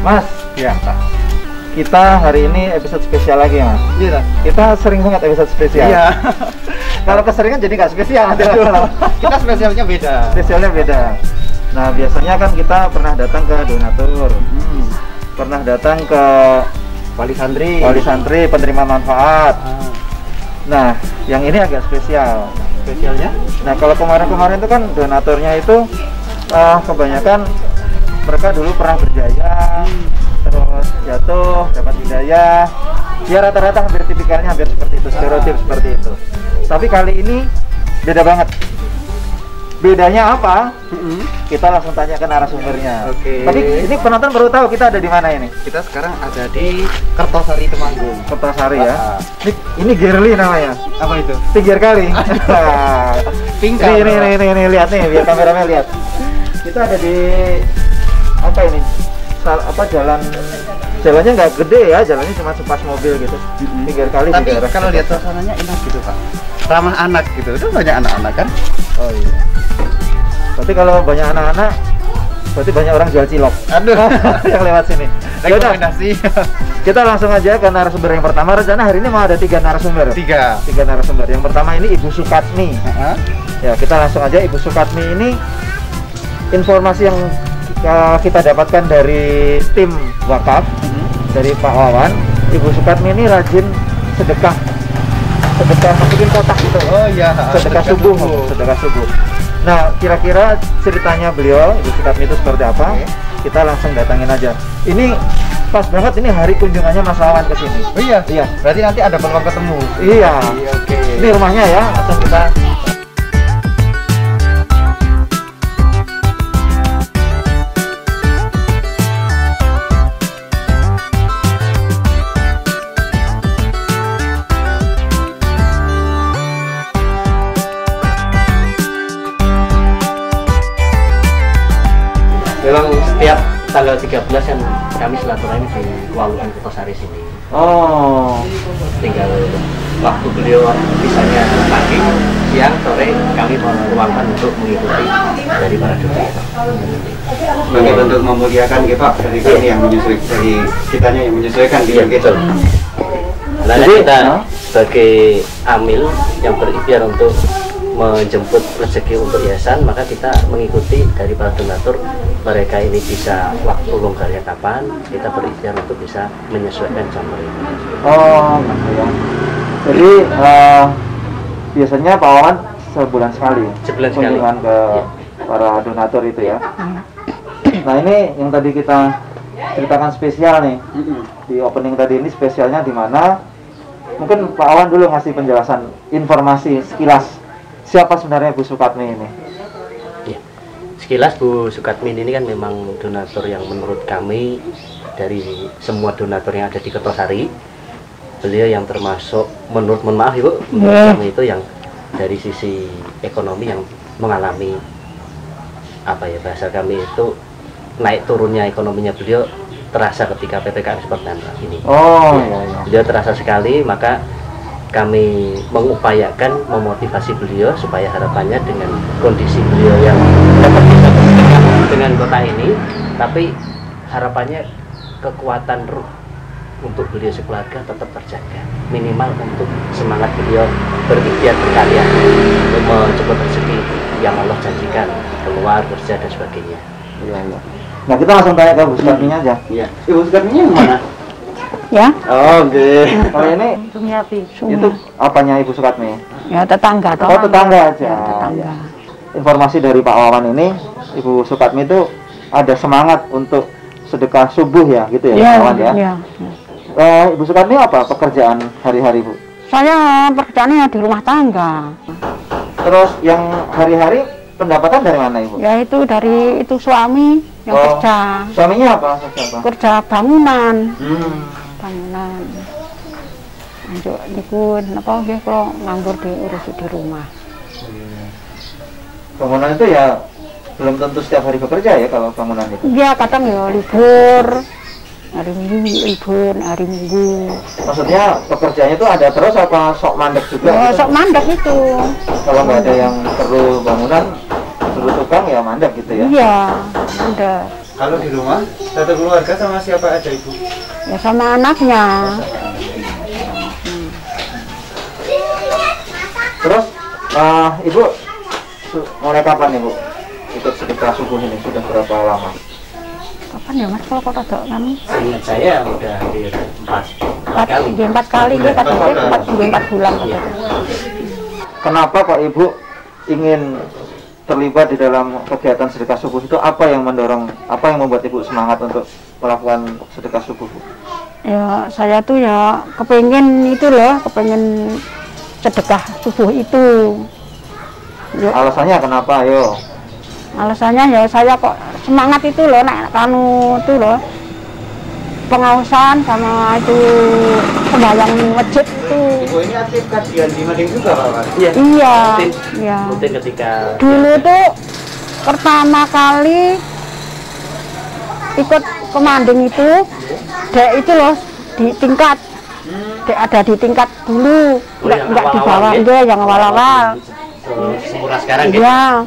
Mas, Ya, Pak. kita hari ini episode spesial lagi, Mas. Iya. Kita sering banget episode spesial. Iya. Kalau keseringan jadi nggak spesial. Kita spesialnya beda. Spesialnya beda. Nah, biasanya kan kita pernah datang ke donatur, pernah datang ke Wali santri. wali santri, penerima manfaat. Ah, Nah, yang ini agak spesial. spesialnya? Nah, kalau kemarin-kemarin itu kan donaturnya itu kebanyakan mereka dulu pernah berjaya, terus jatuh, dapat hidayah. Ya rata-rata hampir tipikalnya hampir seperti itu, stereotip seperti itu. Tapi kali ini beda banget. Bedanya apa? Kita langsung tanya ke narasumbernya. Oke. Tapi ini penonton baru tahu kita ada di mana ini. Kita sekarang ada di Kertosari Temanggung. Kertasari ya. Ah. Ini Girly namanya. Apa itu? Pinggir kali. Pingkar. Ini lihat nih, biar kameramen lihat. Kita ada di apa ini? Jalannya nggak gede ya, jalannya cuma sepas mobil gitu. Pinggir kali di Tapi daerah kalau lihat suasananya enak gitu, Pak. Ramah anak gitu. Itu banyak anak-anak kan? Oh iya. Berarti kalau banyak anak-anak, berarti banyak orang jual cilok. Aduh. Yang lewat sini. Ya udah, Rekomendasi. kita langsung aja ke narasumber yang pertama. Rencana hari ini mau ada 3 narasumber. 3. 3 narasumber. Yang pertama ini Ibu Sukatmi. Ya, kita langsung aja. Ibu Sukatmi ini informasi yang kita dapatkan dari tim wakaf, dari Pak Wawan. Ibu Sukatmi ini rajin sedekah masukin kotak gitu. Oh iya. Sedekah subuh. Nah, kira-kira ceritanya beliau Ibu Sukatmi itu seperti apa? Oke. Kita langsung datangin aja. Ini pas banget, ini hari kunjungannya Mas Wawan ke sini. Oh iya. Iya. Berarti nanti ada peluang ketemu. Iya. Oke. Ini rumahnya ya, langsung kita. Memang setiap tanggal 13 kan kami silaturahmi di Walungan Kertosari sini. Oh. Tinggal waktu beliau misalnya pagi, siang, sore kami meluangkan untuk mengikuti dari para donatur. Sebagai bentuk memuliakan gitu, Pak. Dari kami yang menyesuaikan, dari kitanya yang menyesuaikan Iya, gitu. betul. Nah, Jadi, kita sebagai amil yang berikhtiar untuk menjemput rezeki untuk yayasan, maka kita mengikuti dari para donatur. Mereka ini bisa waktu longgarnya kapan, kita berikhtiar untuk bisa menyesuaikan jam mereka. Oh, gitu ya. Jadi biasanya Pak Wawan sebulan sekali Sebulan sekali. kunjungan ke Iya. para donatur itu ya. Nah, ini yang tadi kita ceritakan spesial nih. Di opening tadi ini spesialnya di mana? Mungkin Pak Wawan dulu ngasih penjelasan informasi sekilas siapa sebenarnya Bu Sukatmi ini. Ya. Sekilas Bu Sukatmi ini kan memang donatur yang menurut kami dari semua donatur yang ada di Kertosari, beliau yang termasuk menurut kami itu yang dari sisi ekonomi yang mengalami apa ya, bahasa kami itu naik turunnya ekonominya beliau terasa ketika PPKM seperti ini. Oh, Ya, iya. beliau terasa sekali, maka kami mengupayakan memotivasi beliau supaya harapannya dengan kondisi beliau yang dapat bisa bersedekah dengan kota ini, tapi harapannya kekuatan ruh untuk beliau sekeluarga tetap terjaga, minimal untuk semangat beliau berikhtiar berkarya untuk mencoba rezeki yang Allah janjikan, keluar kerja dan sebagainya. Iya, iya. Nah, kita langsung tanya ke Bu Sukatminya aja. Iya. Ibu Sukatminya yang mana? Ya, Oh, oke. Kalau ini Sumiati. itu apanya Ibu Sukatmi? Ya tetangga toh. Oh, tetangga aja. Ya, tetangga. Informasi dari Pak Wawan ini, Ibu Sukatmi itu ada semangat untuk sedekah subuh ya, gitu ya, Ya, Pak Wawan ya. ya. Ibu Sukatmi apa pekerjaan hari-hari, Bu? Saya pekerjaannya di rumah tangga. Terus yang hari-hari pendapatan dari mana, Ibu? Ya itu dari itu suami yang Oh. kerja. Suaminya apa? Kerja apa? Kerja bangunan. Hmm. Lanjut niku napa nggih kula nganggur diurus di rumah. Bangunan itu ya belum tentu setiap hari bekerja ya kalau bangunan itu. Iya, kadang ya libur. Hari Minggu libur, hari Minggu. Maksudnya pekerjaannya itu ada terus apa sok mandek juga? Oh, gitu? sok mandek itu. Kalau nggak ada yang perlu bangunan, perlu tukang ya mandek gitu ya? Iya, mandek. Kalau di rumah satu keluarga sama siapa aja Ibu? Ya sama anaknya. Terus Ibu mulai kapan Ibu ikut sedekah subuh ini? Sudah berapa lama? Kapan ya Mas kalau kota kami? Ingat saya udah hampir 4 kali. 4 kali dia kata 4 bulan. Kenapa kok Ibu ingin terlibat di dalam kegiatan sedekah subuh itu? Apa yang mendorong, apa yang membuat Ibu semangat untuk melakukan sedekah subuh? Ya saya tuh ya kepengen itu loh, kepengen sedekah subuh itu. Ya, Alasannya kenapa? Ayo. alasannya ya saya kok semangat itu loh, nak kanu itu loh, pengawasan sama itu sembahyang masjid itu. Ibu ini aktif kajian di Mading juga Pak? Iya. Iya. Rutin, Iya. rutin ketika Dulu tuh pertama kali ikut ke Manding itu, dek itu loh di tingkat, dek ada di tingkat dulu, yang nggak di awal-awal, bawah, ya? dia yang awal-awal. semurah sekarang gitu. Iya.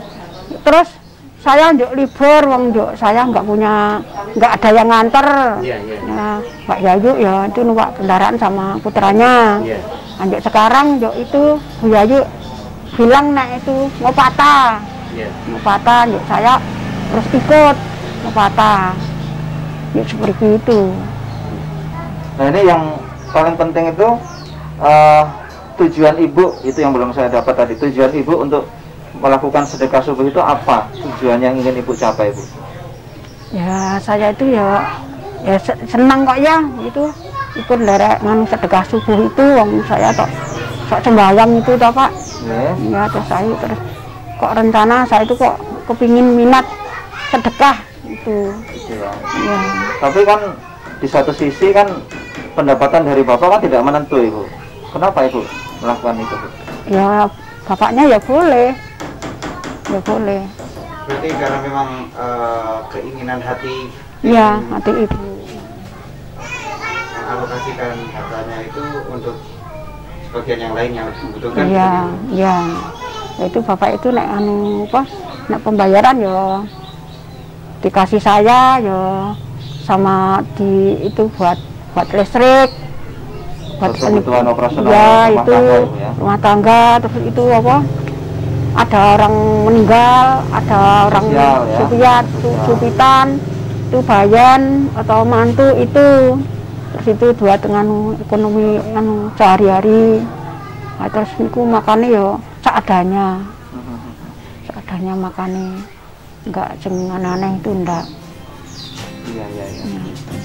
Terus saya njuk libur, wong njuk saya nggak ada yang nganter. Iya, iya. Nah, Mbak Yayu ya itu numpak kendaraan sama putranya. Iya. Lanjut sekarang njuk itu Bu Yayu bilang nak itu mau patah. Iya. Mau patah, yuk saya terus ikut mau patah, yuk seperti itu. Nah ini yang paling penting itu tujuan Ibu, itu yang belum saya dapat tadi. Tujuan Ibu untuk melakukan sedekah subuh itu apa? Tujuan yang ingin Ibu capai, Bu? Ya saya itu ya senang kok ya itu ikut dari nganu sedekah subuh itu, wong saya tok sok sembahyang itu toh Pak. Ya terus saya terus kok rencana saya itu kok kepingin minat sedekah itu. Ya. Ya. Tapi kan di satu sisi kan pendapatan dari Bapak kan tidak menentu, Ibu. Kenapa Ibu melakukan itu, Bu? Ya bapaknya ya boleh, ya boleh. Berarti karena memang keinginan hati Iya hati ibu. mengalokasikan hartanya itu untuk sebagian yang lain yang membutuhkan. Iya, iya. Ya itu bapak itu nek anu apa? Nek pembayaran ya dikasih saya ya sama di itu buat listrik, buat kebutuhan operasional ya rumah itu tangga, Ibu, ya? rumah tangga, terus itu apa? Ada orang meninggal, ada orang Sosial, ya? supiat, Sosial. supitan, itu bayan atau mantu itu. Terus itu buat dengan ekonomi anu sehari-hari. Nah, terus niku makannya ya seadanya. Seadanya makannya. Enggak sing aneh-aneh itu enggak. Iya, iya, iya.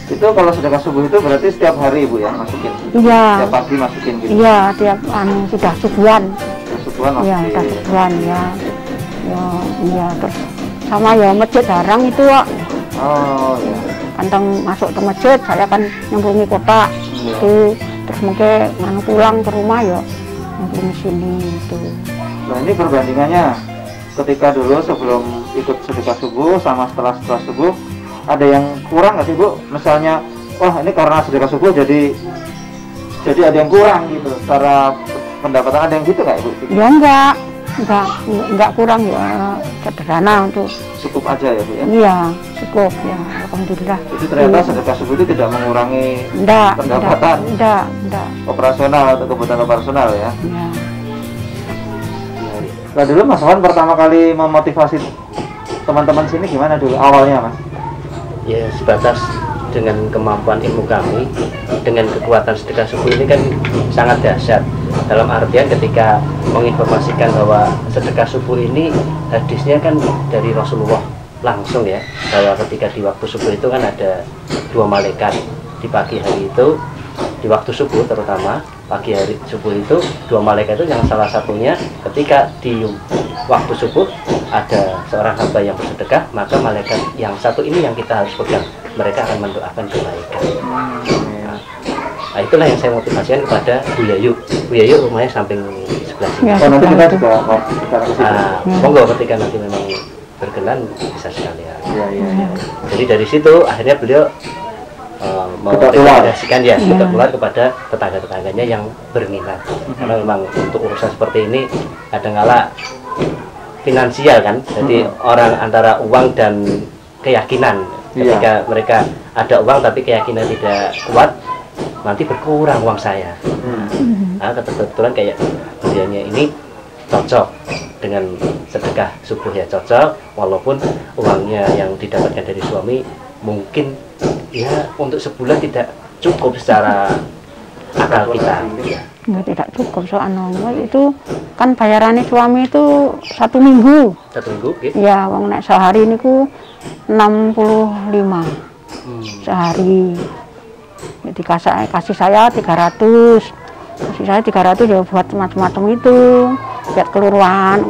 Itu kalau sedekah subuh itu berarti setiap hari Ibu ya masukin? Iya. Setiap pagi masukin gitu? Iya, tiap anu sudah subuhan. Subuhan Iya, masukin? sudah subuhan ya. Ya, iya terus sama ya masjid jarang itu, Wak. Oh, iya. Kantong masuk ke masjid, saya kan nyemplungi kotak itu, terus mungkin nganu pulang ke rumah ya nyemplungi sini itu. Nah ini perbandingannya ketika dulu sebelum ikut sedekah subuh sama setelah subuh, ada yang kurang nggak sih Bu? Misalnya, wah ini karena sedekah subuh jadi ada yang kurang gitu secara pendapatan, ada yang gitu nggak Ibu? Ya enggak kurang ya, sederhana untuk. Cukup aja ya Bu ya? Iya, cukup ya, alhamdulillah. Jadi ternyata sedekah subuh itu tidak mengurangi Enggak, pendapatan enggak. operasional atau kebutuhan operasional ya? Ya. Nah dulu Mas Wan pertama kali memotivasi teman-teman sini gimana dulu awalnya Mas? Ya sebatas dengan kemampuan ilmu kami, dengan kekuatan sedekah subuh ini kan sangat dahsyat. Dalam artian ketika menginformasikan bahwa sedekah subuh ini hadisnya kan dari Rasulullah langsung ya, bahwa ketika di waktu subuh itu kan ada 2 malaikat di pagi hari itu, di waktu subuh terutama pagi hari subuh itu 2 malaikat itu yang salah satunya ketika di waktu subuh ada seorang hamba yang bersedekah, maka malaikat yang satu ini yang kita harus pegang, mereka akan mendoakan kebaikan. Nah itulah yang saya motivasikan kepada Bu Yayu. Bu Yayu rumahnya samping sebelah sini. Ya, Oh nanti kita itu. juga mau bicara ke situ. Monggo ketika nanti memang berkenan bisa sekalian. Iya, iya, iya. Jadi dari situ akhirnya beliau merekomendasikan ya sudah keluar kepada tetangga-tetangganya yang berminat. Karena memang untuk urusan seperti ini kadang-kala finansial kan, jadi orang antara uang dan keyakinan Ketika mereka ada uang tapi keyakinan tidak kuat, nanti berkurang uang saya. Nah, kebetulan kayak beliaunya ini cocok dengan sedekah subuh ya, cocok, walaupun uangnya yang didapatkan dari suami mungkin ya untuk sebulan tidak cukup secara akal kita. Nggak, tidak cukup soalnya itu kan bayarannya suami itu 1 minggu. 1 minggu gitu? Ya, uang naik sehari ini ku 65 sehari. Jadi kasih saya 300, kasih saya 300 ya buat macam-macam itu, buat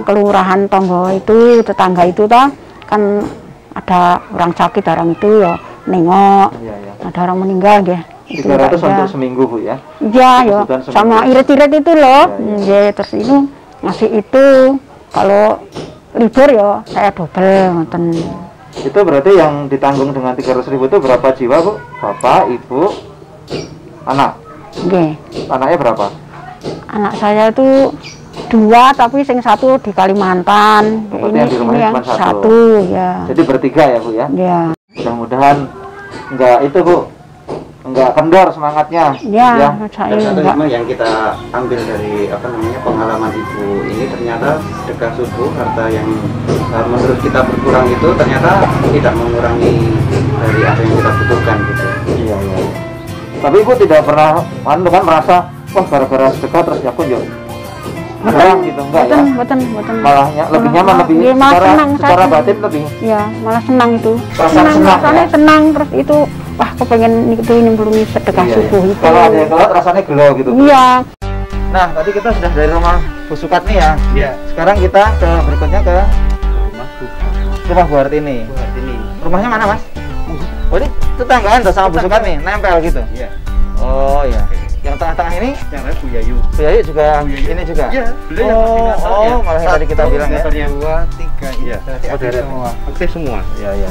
kelurahan tonggo itu, tetangga itu toh kan ada orang sakit, orang itu ya nengok, ada orang meninggal ya. 300 untuk seminggu Bu ya? Iya ya, sama irit-irit itu loh. Ya, terus ini ngasih itu, kalau libur ya saya double ngoten. Itu berarti yang ditanggung dengan 300.000 itu berapa jiwa Bu? Bapak, Ibu, anak? Nggih. Anaknya berapa? Anak saya itu 2, tapi yang 1 di Kalimantan. Berarti yang di rumahnya yang cuma 1 ya. Jadi bertiga ya Bu ya? Ya. Mudah-mudahan enggak itu Bu, enggak kendor semangatnya. Ya, Dan saya satu enggak. hikmah yang kita ambil dari pengalaman ibu ini, ternyata sedekah subuh harta yang menurut kita berkurang itu ternyata tidak mengurangi dari apa yang kita butuhkan gitu. Iya. Tapi Ibu tidak pernah kan merasa wah gara-gara sedekah terus ya aku yuk kurang gitu, enggak ya? Betul. Malahnya lebih nyaman, lebih Ya, malah senang secara saya. batin lebih. Ya, malah senang itu. Perasaan senang, rasanya ya? senang, terus itu wah aku pengen itu nyemplungi sedekah subuh itu. Kalau ada yang kelewat rasanya gelo gitu. Iya. Nah, tadi kita sudah dari rumah Bu Sukatni ya. Iya. Sekarang kita ke berikutnya ke rumah Bu Hartini. Rumahnya mana Mas? Oh, ini tetanggaan tuh sama Bu Sukatni, nempel gitu. Iya. Oh ya. Yang tengah-tengah ini Yang lain Bu Yayu. Bu Yayu juga ini juga. Iya, beliau yang koordinatornya. Malah yang tadi kita bilang ya. 1, 2, 3, iya. Aktif semua. Aktif semua. Iya.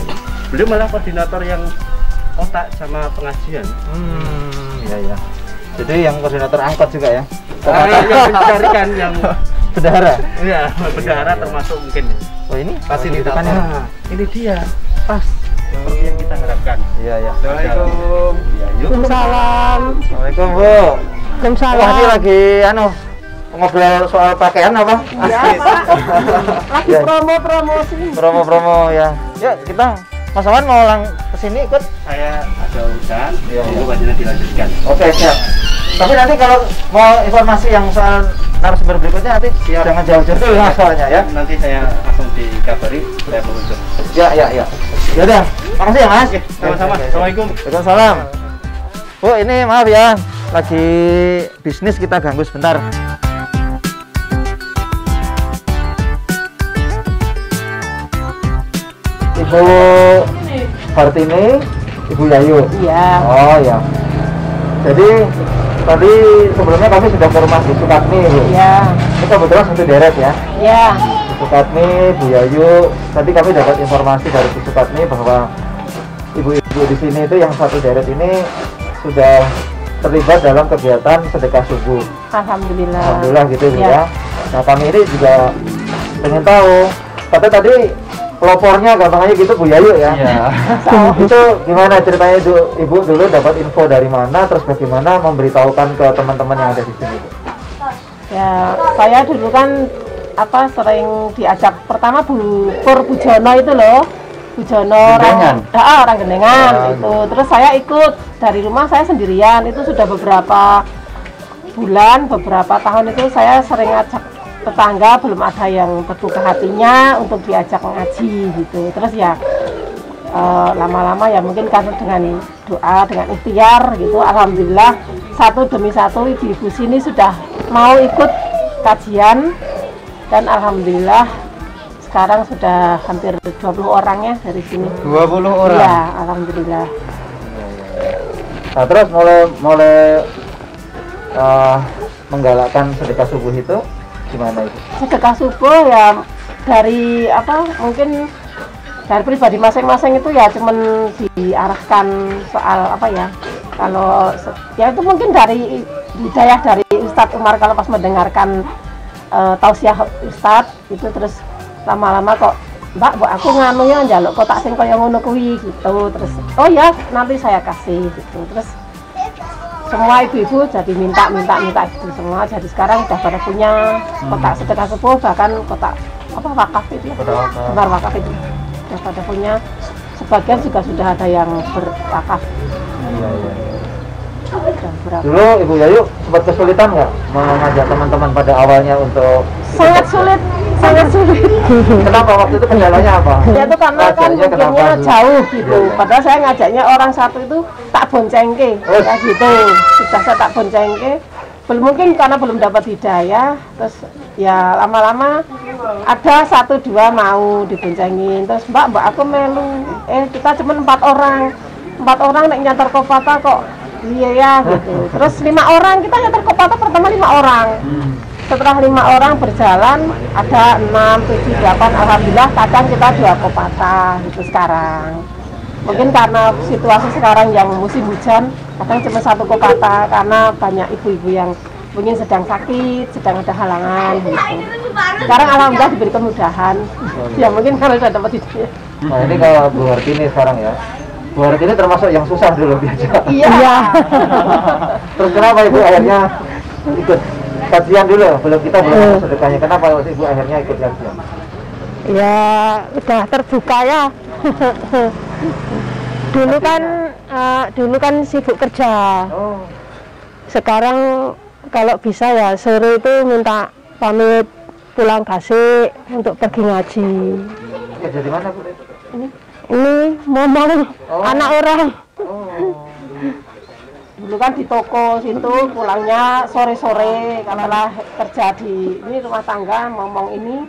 Beliau malah koordinator yang otak sama pengajian. Iya. Jadi yang koordinator angkot juga ya. Yang mencarikan yang Bendahara. iya, bendahara termasuk mungkin. Oh ini Fasilitator. Nah, ini dia pas seperti yang kita harapkan. Iya. Assalamualaikum. Waalaikumsalam. Assalamualaikum Bu. Waalaikumsalam. Wah ini lagi ngobrol soal pakaian apa? Ya, Pak. Lagi Ya. promosi. Promo ya. Yuk kita Mas Awan mau kesini ikut? Saya ada urusan, Iya. itu wajibnya dilanjutkan. Oke siap. Tapi nanti kalau mau informasi yang soal narasumber berikutnya nanti jangan jauh-jauh dulu soalnya ya. Nanti saya langsung dikabari, saya mengunjung. Ya. Yaudah, makasih ya Mas. Sama-sama. Assalamualaikum. Waalaikumsalam. Bu ini maaf ya, lagi bisnis kita ganggu sebentar. Ibu Hartini, Ibu Yayu. Iya. Oh ya. Jadi tadi sebelumnya kami sudah ke rumah Bu Sukatni, Bu. Iya. Ini kebetulan satu deret ya. Iya. Bu Sukatni, Bu Yayu. Tadi kami dapat informasi dari Bu Sukatni bahwa ibu-ibu di sini itu yang satu deret ini sudah terlibat dalam kegiatan sedekah subuh. Alhamdulillah. Alhamdulillah gitu Bu Ya. ya. Nah kami ini juga pengen tahu. Katanya tadi pelopornya gampangnya gitu Bu Yayu ya. Iya. Itu gimana ceritanya Ibu dulu dapat info dari mana, terus bagaimana memberitahukan ke teman-teman yang ada di sini? Ya, saya dulu kan sering diajak pertama Bu Jono itu loh. Bu Jono orang Gendengan itu. Terus saya ikut dari rumah, saya sendirian. Itu sudah beberapa bulan, beberapa tahun itu saya sering ajak tetangga, belum ada yang terbuka hatinya untuk diajak ngaji gitu. Terus ya lama-lama ya mungkin karena dengan doa, dengan ikhtiar gitu, alhamdulillah satu demi satu ibu-ibu sini sudah mau ikut kajian dan alhamdulillah sekarang sudah hampir 20 orang ya dari sini. 20 orang? Iya, alhamdulillah. Nah terus mulai menggalakkan sedekah subuh itu gimana itu? Sedekah subuh ya dari mungkin dari pribadi masing-masing itu ya cuman diarahkan soal kalau ya itu mungkin dari hidayah dari Ustadz Umar kalau pas mendengarkan tausiah Ustadz itu terus lama-lama kok Mbak, aku nganunya njaluk kotak sing kaya ngono kuwi gitu. Terus oh ya nanti saya kasih gitu. Terus semua ibu-ibu jadi minta gitu semua. Jadi sekarang udah pada punya kotak sedekah sepuh, bahkan kotak apa wakaf itu ya. Benar wakaf itu. Udah pada punya. Sebagian juga sudah ada yang berwakaf. Iya. Berapa? Dulu Ibu Yayu sempat kesulitan nggak mengajak teman-teman pada awalnya untuk Sangat sulit. Kenapa waktu itu kendalanya apa? Ya itu karena kan Ajaknya mungkinnya kenapa? jauh gitu. Iya. Padahal saya ngajaknya orang satu itu tak boncengke, kayak gitu. Sudah saya tak boncengke. Belum mungkin karena belum dapat hidayah. Terus ya lama-lama ada 1-2 mau diboncengin. Terus mbak aku melu. Kita cuma 4 orang. 4 orang nek nyantar kopata kok. Iya ya gitu. Terus 5 orang kita nyantar kopata pertama 5 orang. Setelah 5 orang berjalan ada 6, 7, 8, alhamdulillah kadang kita 2 kopata gitu sekarang. Mungkin karena situasi sekarang yang musim hujan kadang cuma 1 kopata karena banyak ibu-ibu yang mungkin sedang sakit, sedang ada halangan gitu. Sekarang alhamdulillah diberi kemudahan. Ya mungkin kalau sudah dapat itu. Nah ini kalau Bu Hartini sekarang ya. Bu Hartini termasuk yang susah dulu diajak. Iya. Terus kenapa Ibu akhirnya ikut kajian dulu? Kita belum masuk sedekahnya. Kenapa Ibu akhirnya ikut kajian? Ya udah terbuka ya. dulu kan sibuk kerja. Oh. Sekarang kalau bisa ya sore itu minta pamit pulang Gasik untuk pergi ngaji. Kerja di mana Bu? Ini ngomong anak orang. Oh. Dulu kan di toko situ pulangnya sore-sore karena kerja di ini rumah tangga ngomong ini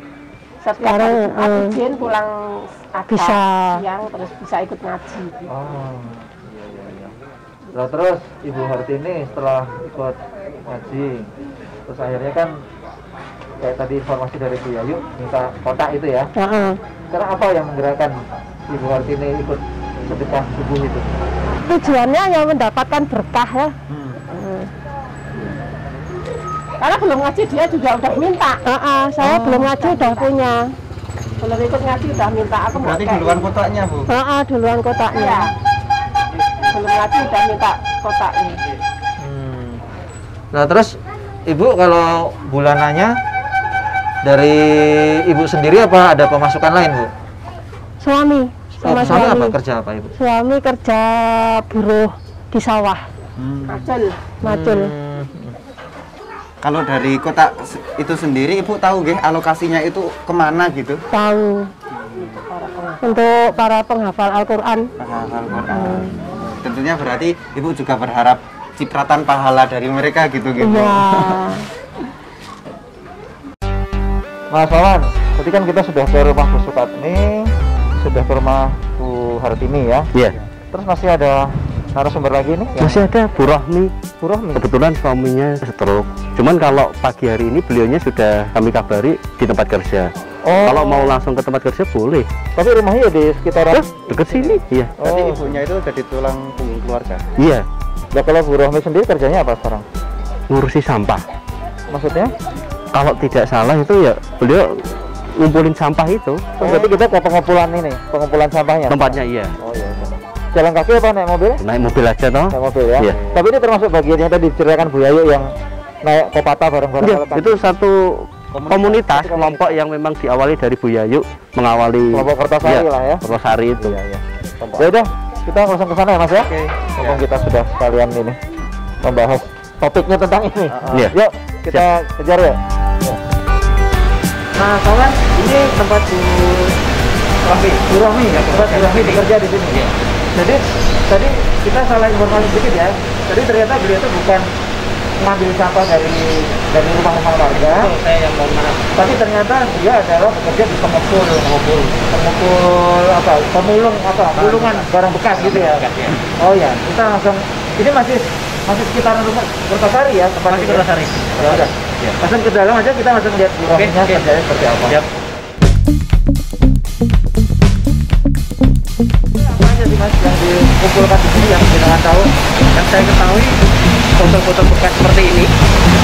setiap hari izin pulang agak bisa siang terus bisa ikut ngaji. Oh. Iya. Nah, terus Ibu Hartini setelah ikut ngaji terus akhirnya kan kayak tadi informasi dari Bu Yayu minta kotak itu ya. Sekarang apa yang menggerakkan Ibu Hartini ikut sedekah subuh itu? Tujuannya ya mendapatkan berkah ya. Karena belum ngaji dia juga udah minta. Saya belum ngaji udah punya. Belum ikut ngaji udah minta. Aku Berarti duluan kotaknya Bu? Duluan kotaknya. Iya. Belum ngaji udah minta kotaknya. Nah terus Ibu kalau bulanannya dari Ibu sendiri apa ada pemasukan lain Bu? Suami. Sama Suami apa? suami. Kerja apa Ibu? Suami kerja buruh di sawah. Macul. Kalau dari kotak itu sendiri Ibu tahu nggih alokasinya itu kemana gitu? Tahu. Untuk para penghafal Al-Quran. Al-Quran. Tentunya berarti Ibu juga berharap cipratan pahala dari mereka gitu. Iya. Mas Wawan, tadi kan kita sudah ke rumah Bu Sukatni, sudah ke rumah Bu Hartini ya. Iya. Terus masih ada narasumber lagi nih? Masih ada Bu Rohmi. Bu Rohmi. Kebetulan suaminya stroke. Cuman kalau pagi hari ini beliaunya sudah kami kabari di tempat kerja. Kalau mau langsung ke tempat kerja boleh. Tapi rumahnya di sekitaran Dekat sini. Iya. Berarti ibunya itu jadi tulang punggung keluarga. Iya. Nah, kalau Bu Rohmi sendiri kerjanya apa sekarang? Ngurusi sampah. Maksudnya? Kalau tidak salah itu ya beliau ngumpulin sampah itu. Berarti kita ke pengumpulan sampahnya? Tempatnya iya. Oh iya. Jalan kaki apa naik mobil? Naik mobil aja toh. Naik mobil ya? Iya. Tapi ini termasuk bagian yang tadi diceritakan Bu Yayu yang naik kopata bareng-bareng. Iya, itu satu komunitas kelompok yang memang diawali dari Bu Yayu mengawali kelompok Kertasari lah ya. Kertasari itu. Iya. Ya udah, kita langsung ke sana ya Mas ya. Mumpung kita sudah sekalian ini membahas topiknya tentang ini. Iya. Yuk, kita kejar ya. Nah, kawan, ini tempat Bu Rohmi ya, tempat Bu Rohmi bekerja di sini. Iya. Jadi tadi kita salah informasi sedikit ya. Tadi ternyata beliau itu bukan mengambil sampah dari rumah-rumah warga. Saya yang mohon maaf. Tapi ternyata dia adalah bekerja di pemulung pemulungan barang bekas gitu ya. Oh ya, kita langsung ini masih sekitaran rumah Kertasari ya, tempat Masih Kertasari. Ya udah. Ya. Langsung ke dalam aja kita langsung lihat rumahnya kerjanya seperti apa. Siap. Apa aja sih Mas yang dikumpulkan di sini yang jenengan tahu? Yang saya ketahui foto-foto bekas seperti ini,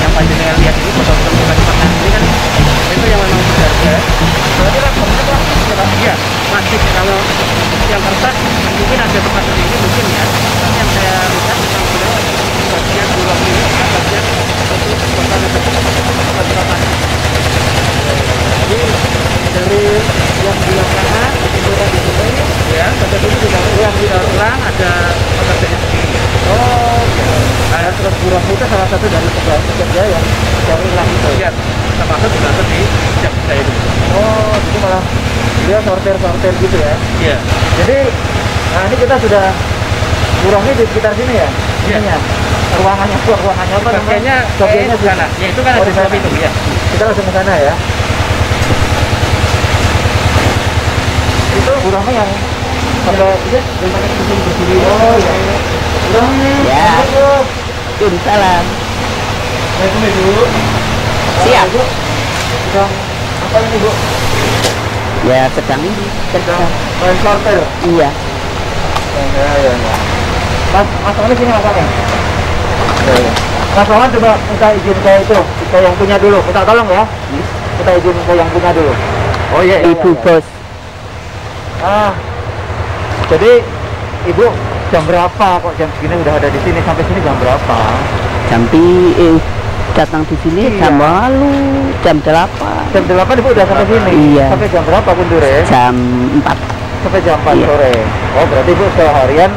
yang panjenengan lihat ini foto-foto bekas bekas ini kan itu yang memang berharga. Berarti lah plastik ya Pak? Iya, jam hilang itu. Iya, termasuk juga di jam saya itu. Oh, jadi malah dia sortir gitu ya. Iya. Jadi, nah ini kita sudah kurangnya di sekitar sini ya? Iya. Ininya, ruangannya apa namanya? Kayaknya Bagiannya di sana. Ya itu kan ada di sana. itu ya. Kita langsung ke sana ya. Itu kurangnya yang sampai berdiri. Oh iya. Kurangnya. Ya. Salam. Assalamualaikum Ibu. Siap. Ibu. Sedang apa ini Bu? Ya sedang Sedang main sortir. iya. Ya. Mas Oman sini Mas Oman. Ya. Mas Oman coba minta izin ke itu, ke yang punya dulu. Minta tolong ya. Kita izin ke yang punya dulu. Oh iya, Ibu Bos. Jadi Ibu jam berapa kok jam segini udah ada di sini, sampai sini jam berapa? Datang di sini Iya. jam lalu jam 8. Jam 8 Ibu udah sampai sini. Iya. Sampai jam berapa Kundure? Jam 4. Sampai jam 4 Iya. sore. Oh, berarti Ibu seharian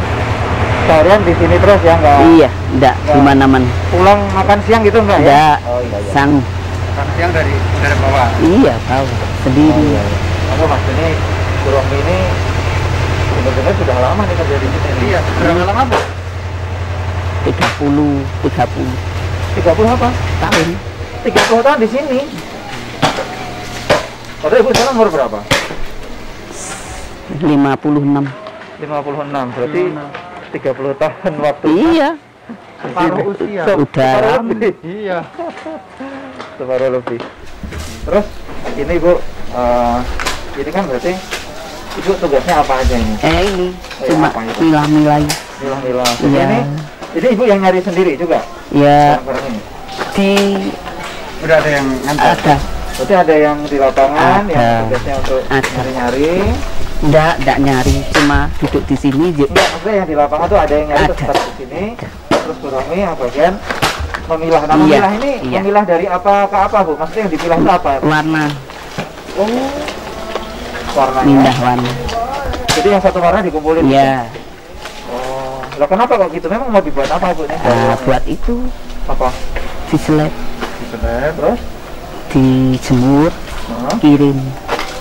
di sini terus ya, enggak? Iya, enggak di mana-mana. Pulang makan siang gitu enggak ya? Enggak. Oh iya. Sang. Makan siang dari bawah. Iya, tahu sendiri. Aku Mas ini Kurang ini benar-benar sudah lama nih kerja di sini. Iya, berapa lama Bu? 30 30 apa? tahun. 30 tahun di sini. Padahal Ibu sekarang umur berapa? 56. 56, berarti 30 tahun waktu. Iya, Separuh usia. udah lama. Iya. Separuh lebih. Terus ini Bu, ini kan berarti Ibu tugasnya apa aja ini? Ini cuma apa itu? milah-milah. Milah-milah. Iya. Ini Ibu yang nyari sendiri juga? Ya, Barang-barang ini? di Udah ada yang ngantar. ada. Berarti ada yang di lapangan, Ada. yang tugasnya untuk Ada. nyari-nyari. Enggak nyari, cuma duduk di sini. Enggak, maksudnya yang di lapangan tuh ada yang nyari terus Ada. taruh di sini. Terus Kurami yang bagian memilah. Nah, Iya, memilah ini iya. memilah dari apa ke apa Bu? Maksudnya yang dipilah itu apa? Warna, Oh, warnanya. pindah warna. Jadi yang satu warna dikumpulin. Ya, Oh, lah kenapa kok gitu? Memang mau dibuat apa Bu? Ini buat itu apa? diseleb, Terus? dijemur, Hah? kirim.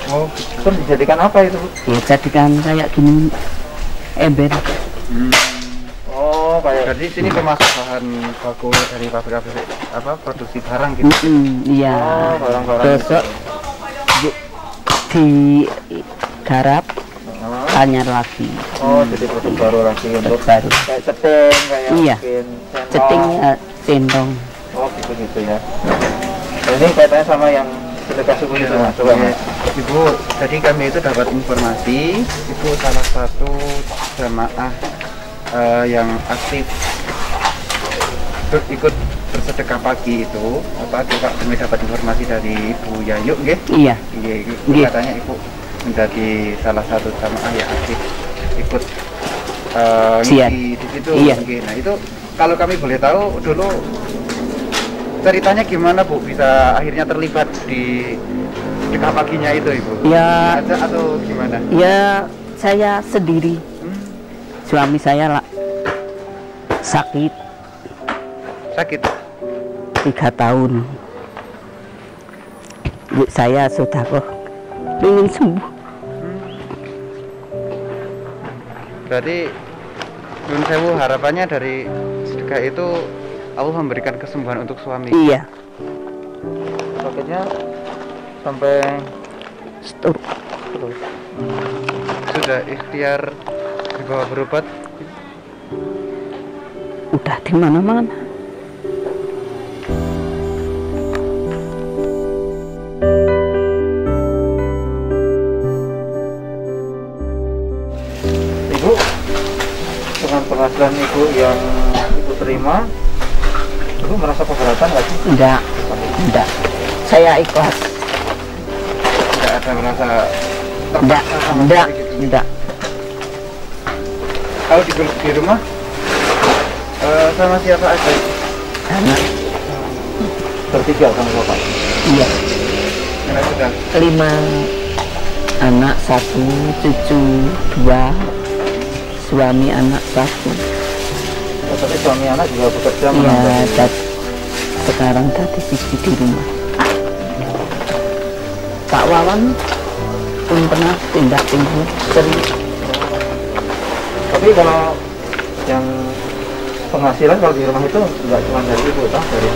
Oh, terus dijadikan apa itu Bu? Ya jadikan kayak gini, ember. Oh, kayak Jadi sini pemasok bahan baku dari pabrik produksi barang gitu. Iya. Oh, barang-barang Besok digarap, Hah? anyar lagi. Oh, jadi produk baru lagi untuk Baru. kayak ceting, kayak Iya. mungkin Ceting, sendok. centong. Oh, gitu ya. Nah, ini kaitannya sama yang sedekah subuh itu Mas. Coba Iya. Mas. Ibu, jadi kami itu dapat informasi, Ibu salah satu jamaah yang aktif ikut bersedekah pagi itu. Juga kami dapat informasi dari Ibu Yayu, nggih? Iya. Ibu Nggih. katanya Ibu menjadi salah satu jamaah yang aktif ikut Siap. ngisi di situ. Iya. Nggih. Nah itu kalau kami boleh tahu dulu ceritanya gimana Bu bisa akhirnya terlibat di sedekah paginya itu Ibu? Ya. Aja atau gimana? Ya saya sendiri. Suami saya lah sakit Sakit? 3 tahun. Bu saya sudah kok ingin sembuh. Berarti Yun Sewu harapannya dari sedekah itu Allah memberikan kesembuhan untuk suami. Iya. Sakitnya sampai Stroke. terus. Sudah ikhtiar dibawa berobat. Udah di mana-mana. Ibu, dengan penghasilan Ibu yang Ibu terima, Ibu merasa keberatan nggak sih? Enggak. Saya ikhlas. Tidak ada merasa Enggak. terpaksa sama sekali gitu. Enggak. Kalau di rumah sama siapa aja? Anak. Bertiga sama Bapak. Iya. Karena sudah 5 anak, 1 cucu, 2 suami anak 1. Oh, tapi suami anak juga bekerja Iya, menambah. sekarang tadi siji di rumah. Pak Wawan pun pernah pindah tinggal sering. Tapi kalau yang penghasilan kalau di rumah itu nggak cuma dari ibu, toh dari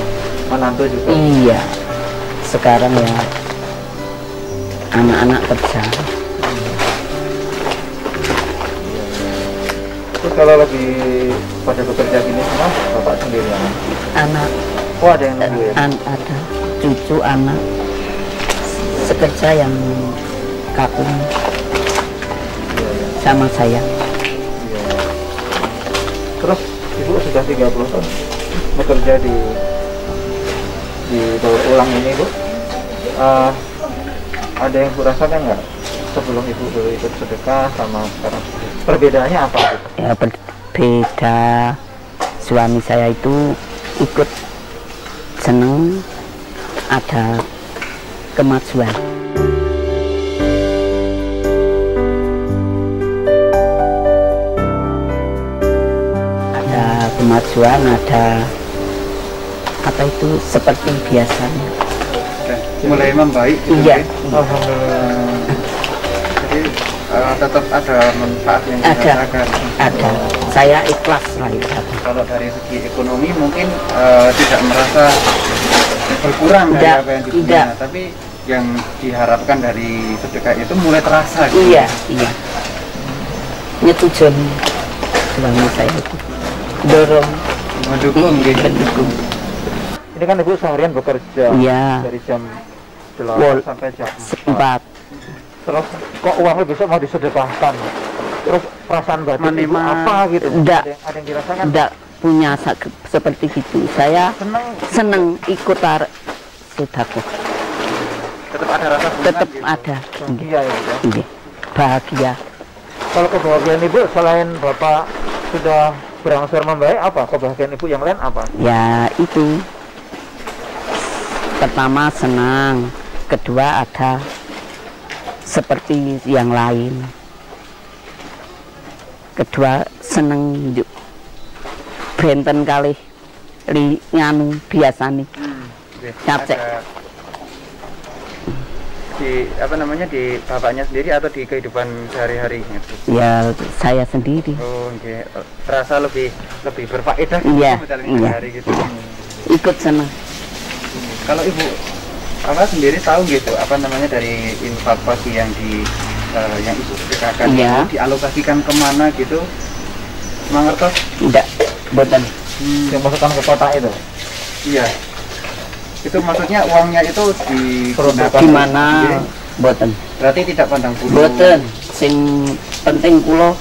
menantu juga. Iya, sekarang ya anak-anak kerja. Terus kalau lagi pada bekerja gini semua, bapak sendirian? Anak Oh, ada yang nunggu ya? ada cucu anak sekerja yang kakung Iya, iya. sama saya. Iya. Terus ibu sudah 30 tahun bekerja di daur ulang ini, Bu. Ada yang ibu rasakan nggak sebelum ibu dulu ikut sedekah sama sekarang? Perbedaannya apa, Bu? Ya berbeda. Suami saya itu ikut seneng ada kemajuan. Ada kemajuan, ada apa itu seperti biasanya. Mulai membaik gitu. Iya. Alhamdulillah. Jadi tetap ada manfaat yang dirasakan. Ada. Saya ikhlas lah itu. Kalau dari segi ekonomi mungkin tidak merasa berkurang dari Tidak, apa yang dipunya, tidak. tapi yang diharapkan dari sedekah itu mulai terasa gitu. Iya, iya. Nyetujun suami saya itu dorong Mendukung gitu. mendukung. Ini kan ibu seharian bekerja Iya. dari jam 8 Wol. sampai jam 4. Sempat Terus kok uangnya besok mau disedekahkan? Terus perasaan batin ibu apa gitu? Nggak. Ada yang dirasakan? tidak punya seperti gitu. Saya Senang. seneng ikut sedekah. Tetap ada rasa hubungan Tetap gitu. ada. Iya ya, Bu, ya. Nggih. Bahagia. Kalau kebahagiaan ibu selain bapak sudah berangsur membaik, apa kebahagiaan ibu yang lain apa? Ya itu. Pertama senang, kedua ada seperti yang lain. Kedua seneng yuk. Benten kali nganu biasa nih. Capek. Ada di apa namanya di bapaknya sendiri atau di kehidupan sehari-hari gitu. Ya saya sendiri. Oh, okay. Terasa lebih berfaedah Iya, menjalani iya. hari gitu. Ikut senang. Kalau ibu apa sendiri tahu gitu apa namanya dari infak pagi yang yang ibu sedekahkan Iya. itu dialokasikan kemana gitu? Mangertos? Tidak, boten. Yang masukkan ke kotak itu? Iya. Itu maksudnya uangnya itu digunakan Di mana Iya. boten? Berarti tidak pandang bulu. Boten. Sing penting kulo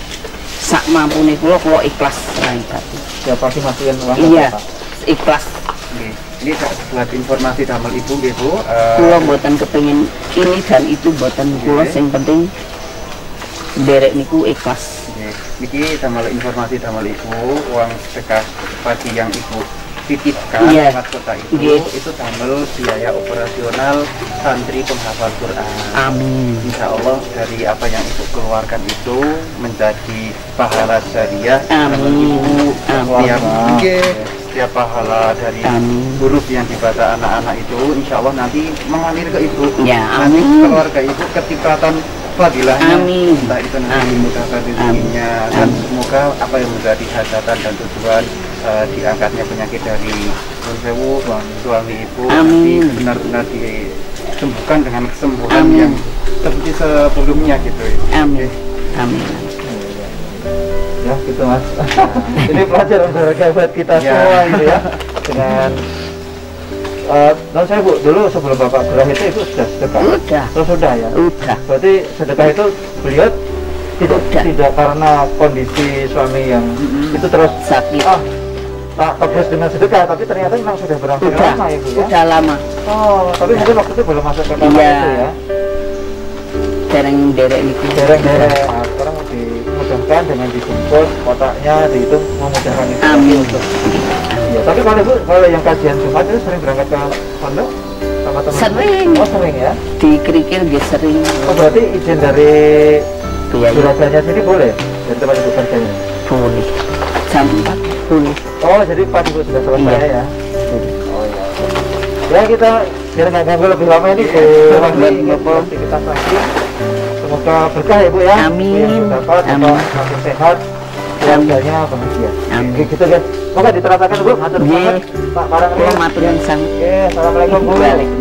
sak mampune kulo ikhlas rai tadi. Siapa sih masukin uang ke Iya, kotak? ikhlas. Oke. Ini buat informasi damel ibu gitu. Kulo boten kepengin ini dan itu boten kulo Oke. sing penting derek niku ikhlas. Oke. Niki damel informasi damel ibu uang sedekah pagi yang ibu titipkan Iya. lewat kota Iya. itu damel biaya operasional santri penghafal Quran. Amin. Insya Allah dari apa yang ibu keluarkan itu menjadi pahala jariah damel Amin. ibu Amin. setiap pahala dari Amin. huruf yang dibaca anak-anak itu insya Allah nanti mengalir ke ibu. Ya, Nanti amin. keluarga ibu ketipatan fadilahnya. Amin. Entah itu nanti Amin. dimudahkan Amin. rezekinya dan Amin. semoga apa yang menjadi hajatan dan tujuan diangkatnya penyakit dari Sewu suami ibu nanti Amin. benar-benar disembuhkan dengan kesembuhan Amin. yang seperti sebelumnya gitu. Amin. Amin. Ya gitu mas. Ini pelajaran berharga buat kita Ya. semua gitu ya. Dengan non saya bu, dulu sebelum bapak gerah itu sudah sedekah. Udah. Terus sudah ya. Udah. Berarti sedekah itu beliau tidak Udah. tidak karena kondisi suami yang itu terus Sakit. tak tebus dengan sedekah, tapi ternyata memang sudah berangsur Udah. lama ya bu ya. Udah lama. Oh, tapi mungkin waktu itu belum masuk ke kamar Iya. itu ya. Dereng niku. Dereng-dereng. Nah, sekarang dimudahkan dengan dijemput kotaknya, dihitung memudahkan itu. Amin. Iya, tapi kalau yang kajian Jumat itu sering berangkat ke pondok sama teman? Sering. Oh sering ya. Di kerikil dia sering. Oh berarti izin dari Biaya juragannya sini boleh dari tempat ibu kerjanya? boleh. Jam 4 boleh. Oh jadi pas ibu sudah selesai Iya. ya? Oh iya. Ya kita biar nggak ganggu lebih lama ini Bu Wahli aktivitas lagi. Semoga berkah ya Bu ya. Amin. Dapat makin sehat, keluarganya bahagia. Amin. Oke, gitu guys. Semoga diterasakan Bu. Matur nuwun. Pak Parang. Matur nuwun sang. Oke, assalamualaikum Bu. Waalaikumsalam.